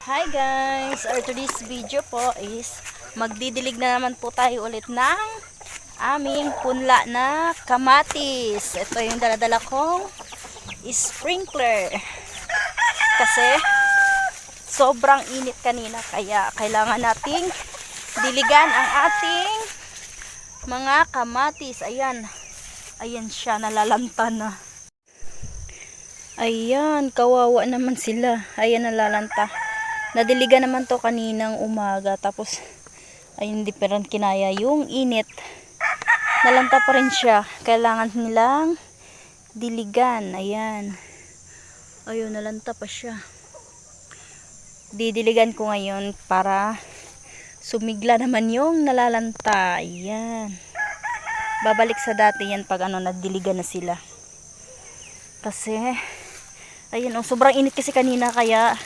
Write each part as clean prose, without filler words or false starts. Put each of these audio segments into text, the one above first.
Hi guys! Our today's video po is magdidilig na naman po tayo ulit ng aming punla na kamatis. Ito yung daladala kong sprinkler. Kasi sobrang init kanina kaya kailangan nating diligan ang ating mga kamatis. Ayan. Ayan siya, nalalanta na. Ayan, kawawa naman sila. Ayan, nalalanta. Nadiligan naman to kaninang umaga. Tapos, ayun, hindi pa rin kinaya yung init. Nalanta pa rin siya. Kailangan nilang diligan. Ayan. Ayun, nalanta pa siya. Didiligan ko ngayon para sumigla naman yung nalalanta. Ayan. Babalik sa dati yan pag nadiligan na sila. Kasi, ayun, sobrang init kasi kanina kaya,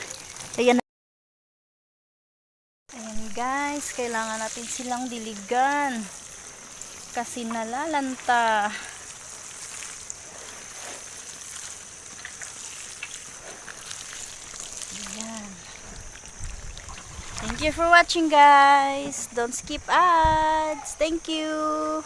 ayan. Ayan guys, kailangan natin silang diligan kasi nalalanta. Ayan. Thank you for watching guys. Don't skip ads. Thank you.